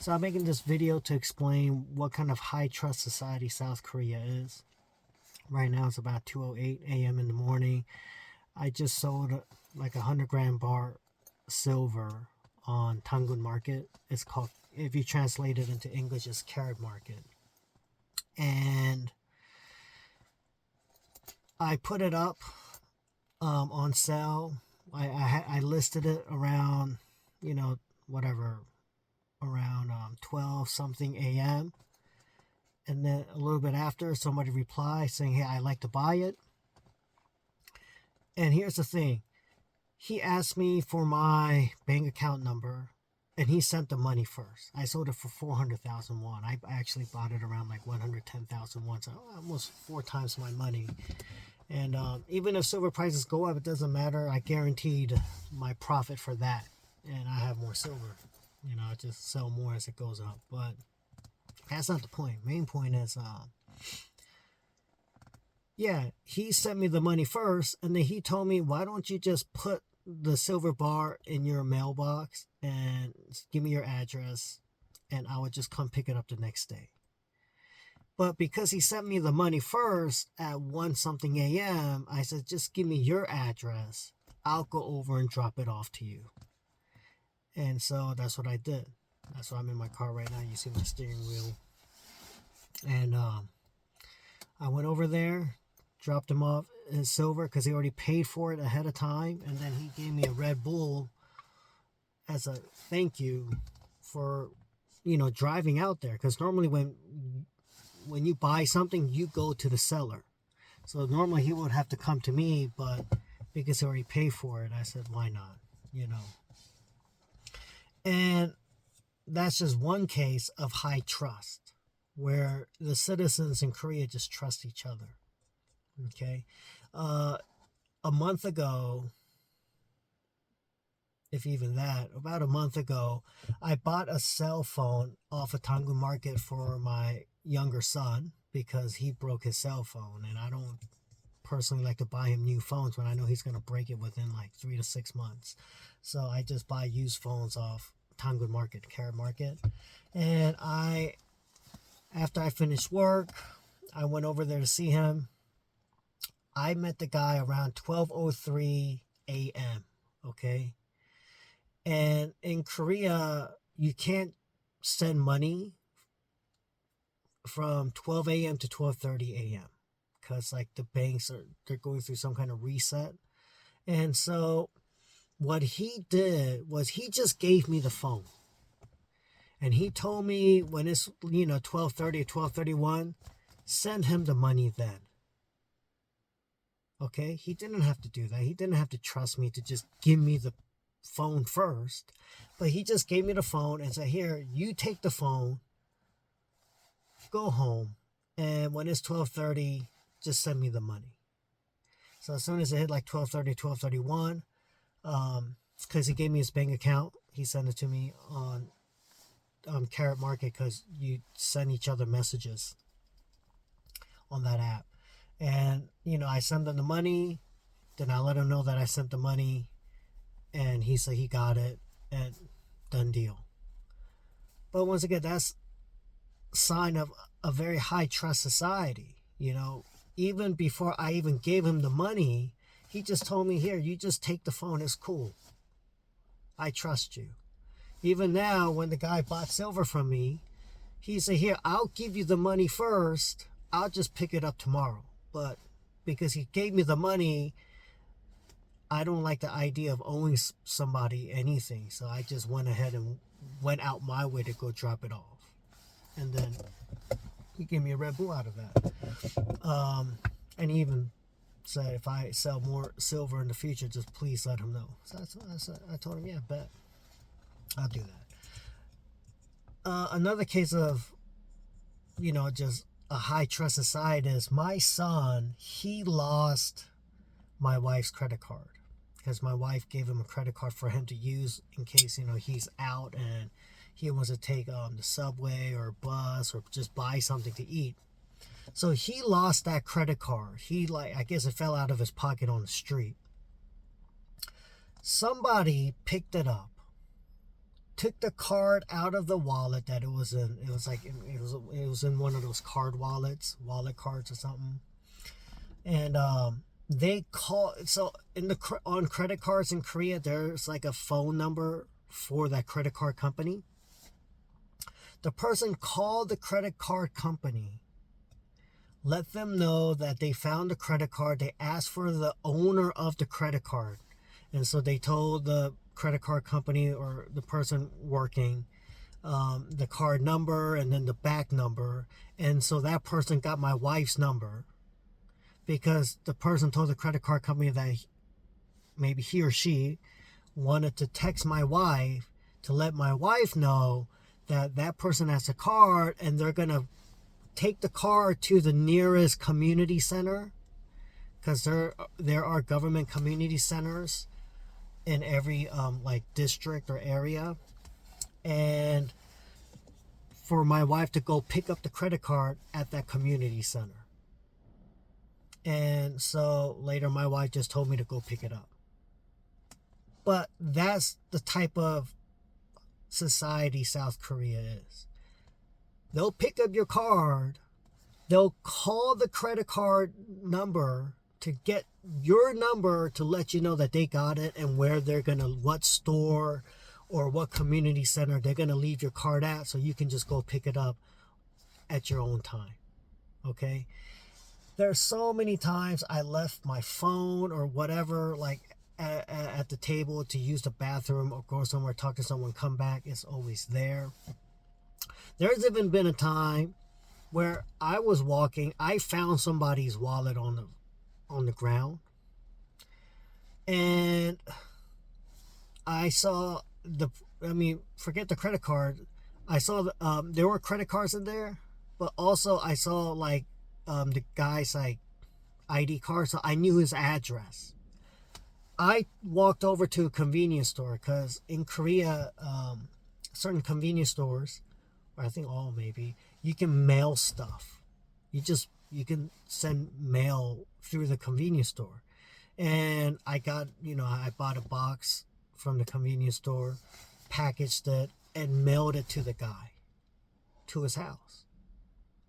So I'm making this video to explain what kind of high trust society South Korea is. Right now it's about 2:08 a.m. in the morning. I just sold like 100 gram bar silver on Tangun Market. It's called, if you translate it into English, it's Carrot Market. And I put it up on sale. I listed it around, whatever, around 12 something a.m. And then a little bit after, somebody replied saying, hey, I'd like to buy it. And here's the thing. He asked me for my bank account number, and he sent the money first. I sold it for 400,000 won. I actually bought it around like 110,000 won, so almost 4 times my money. And even if silver prices go up, it doesn't matter. I guaranteed my profit for that, and I have more silver. I just sell more as it goes up. But that's not the point. Main point is, yeah, he sent me the money first, and then he told me, why don't you just put the silver bar in your mailbox and give me your address, and I would just come pick it up the next day. But because he sent me the money first at 1 something a.m., I said, just give me your address. I'll go over and drop it off to you. And so that's what I did. That's why I'm in my car right now. You see my steering wheel. And I went over there, dropped him off his silver because he already paid for it ahead of time. And then he gave me a Red Bull as a thank you for, driving out there. Because normally when you buy something, you go to the seller. So normally he would have to come to me, but because he already paid for it, I said, why not? And that's just one case of high trust, where the citizens in Korea just trust each other. Okay. A month ago, if even that, about a month ago, I bought a cell phone off of Tangun Market for my younger son because he broke his cell phone, and I don't personally like to buy him new phones when I know he's going to break it within like 3 to 6 months. So I just buy used phones off Tangun Market, Carrot Market. And after I finished work, I went over there to see him. I met the guy around 12:03 a.m. Okay. And in Korea, you can't send money from 12 a.m. to 12:30 a.m. because like the banks they're going through some kind of reset. And so what he did was he just gave me the phone. And he told me when it's 12:30 or 12:31, send him the money then. Okay? He didn't have to do that. He didn't have to trust me to just give me the phone first. But he just gave me the phone and said, here, you take the phone, go home, and when it's 12:30, just send me the money. So as soon as it hit like 12:30, 12:31, because he gave me his bank account, he sent it to me on Carrot Market because you send each other messages on that app. And, I send him the money, then I let him know that I sent the money, and he said he got it, and done deal. But once again, that's a sign of a very high trust society. Even before I even gave him the money, he just told me, here, you just take the phone, it's cool. I trust you. Even now, when the guy bought silver from me, he said, here, I'll give you the money first. I'll just pick it up tomorrow. But because he gave me the money, I don't like the idea of owing somebody anything. So I just went ahead and went out my way to go drop it off. And then he gave me a Red Bull out of that. And he even said, if I sell more silver in the future, just please let him know. So I told him, yeah, bet. I'll do that. Another case of, just a high trust society is my son, he lost my wife's credit card because my wife gave him a credit card for him to use in case, he's out and he wants to take the subway or bus or just buy something to eat. So he lost that credit card. I guess it fell out of his pocket on the street. Somebody picked it up took the card out of the wallet that it was in. It was like it was in one of those card wallets, wallet cards or something. And they call, so in the on credit cards in Korea, there's like a phone number for that credit card company. The person called the credit card company, let them know that they found the credit card. They asked for the owner of the credit card. And so they told the credit card company or the person working the card number and then the back number. And so that person got my wife's number because the person told the credit card company that maybe he or she wanted to text my wife to let my wife know that that person has a card and they're going to take the card to the nearest community center, because there are government community centers in every like district or area, and for my wife to go pick up the credit card at that community center. And so later my wife just told me to go pick it up. But that's the type of society South Korea is. They'll pick up your card, they'll call the credit card number to get your number to let you know that they got it and where they're gonna, what store or what community center they're gonna leave your card at, so you can just go pick it up at your own time. Okay? There's so many times I left my phone or whatever, like at the table to use the bathroom or go somewhere, talk to someone, come back, it's always there. There's even been a time where I was walking, I found somebody's wallet on the ground, and I saw forget the credit card. I saw there were credit cards in there, but also I saw like the guy's like ID card, so I knew his address. I walked over to a convenience store because in Korea, certain convenience stores, or I think all maybe, you can mail stuff. You can send mail through the convenience store. And I got, I bought a box from the convenience store, packaged it, and mailed it to the guy, to his house.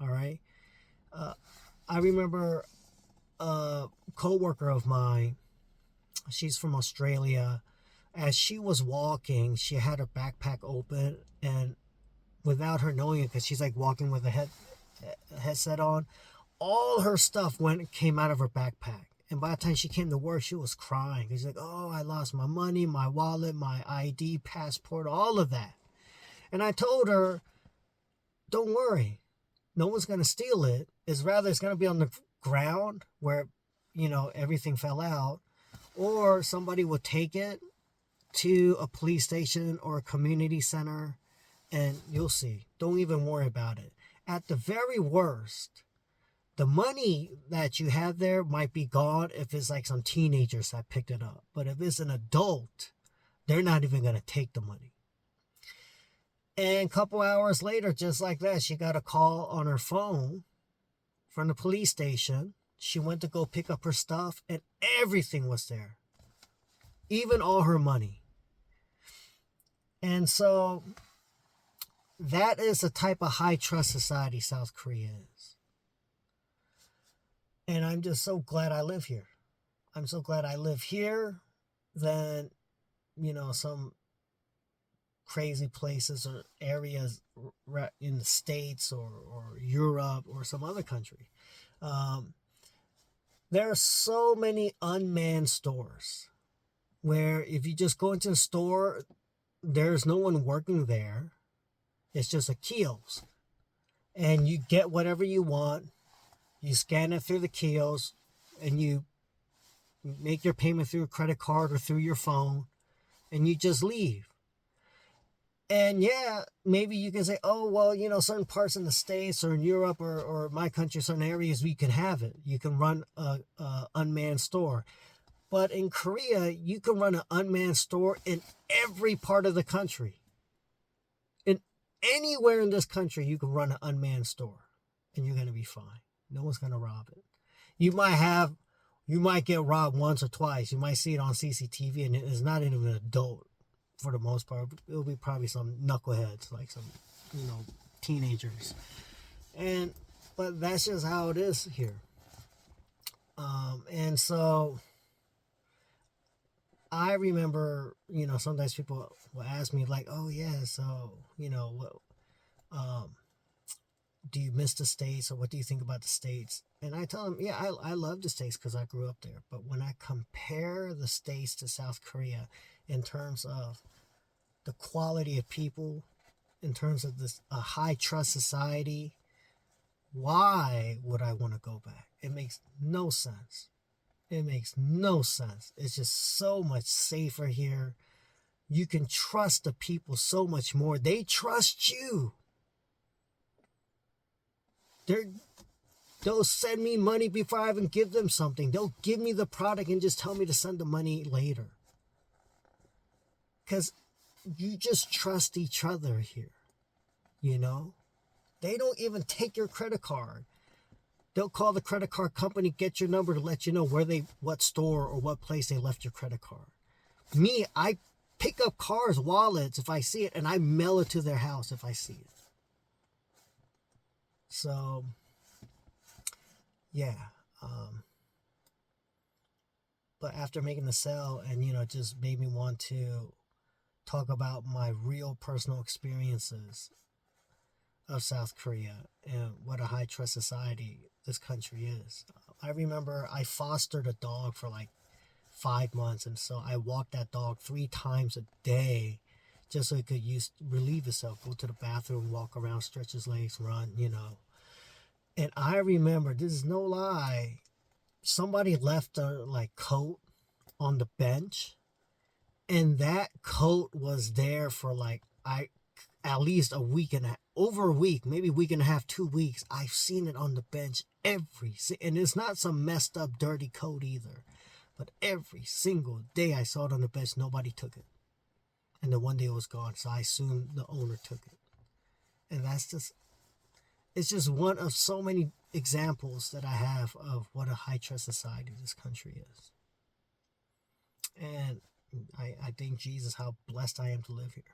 All right. I remember a coworker of mine, she's from Australia. As she was walking, she had her backpack open, and without her knowing it, because she's like walking with a headset on, all her stuff came out of her backpack. And by the time she came to work, she was crying. She's like, oh, I lost my money, my wallet, my ID, passport, all of that. And I told her, don't worry, no one's going to steal it. It's going to be on the ground where, everything fell out, or somebody will take it to a police station or a community center, and you'll see. Don't even worry about it. At the very worst, the money that you have there might be gone if it's like some teenagers that picked it up. But if it's an adult, they're not even going to take the money. And a couple hours later, just like that, she got a call on her phone from the police station. She went to go pick up her stuff, and everything was there, even all her money. And so that is the type of high trust society South Korea is. And I'm just so glad I live here. I'm so glad I live here than, some crazy places or areas in the States or Europe or some other country. There are so many unmanned stores where if you just go into a store, there's no one working there. It's just a kiosk. And you get whatever you want. You scan it through the kiosk, and you make your payment through a credit card or through your phone, and you just leave. And yeah, maybe you can say, oh, well, certain parts in the States or in Europe or my country, certain areas, we can have it. You can run a unmanned store. But in Korea, you can run an unmanned store in every part of the country. In anywhere in this country, you can run an unmanned store, and you're going to be fine. No one's going to rob it. You might get robbed once or twice. You might see it on CCTV, and it's not even an adult for the most part. It'll be probably some knuckleheads, like some, teenagers. And but that's just how it is here. And so I remember, sometimes people will ask me like, "Oh yeah, so what, um, do you miss the States, or what do you think about the States?" And I tell them, yeah, I love the States because I grew up there. But when I compare the States to South Korea in terms of the quality of people, in terms of this a high trust society, why would I want to go back? It makes no sense. It makes no sense. It's just so much safer here. You can trust the people so much more. They trust you. They'll send me money before I even give them something. They'll give me the product and just tell me to send the money later. Because you just trust each other here. They don't even take your credit card. They'll call the credit card company, get your number to let you know what store or what place they left your credit card. Me, I pick up cars, wallets if I see it, and I mail it to their house if I see it. So, yeah. But after making the sale, and it just made me want to talk about my real personal experiences of South Korea and what a high trust society this country is. I remember I fostered a dog for like 5 months, and so I walked that dog 3 times a day just so he could relieve himself, go to the bathroom, walk around, stretch his legs, run, And I remember, this is no lie, somebody left a coat on the bench, and that coat was there for at least a week over a week, maybe a week and a half, 2 weeks. I've seen it on the bench and it's not some messed up, dirty coat either. But every single day I saw it on the bench, nobody took it. And then one day it was gone, so I assumed the owner took it. And it's just one of so many examples that I have of what a high trust society this country is. And I thank Jesus how blessed I am to live here.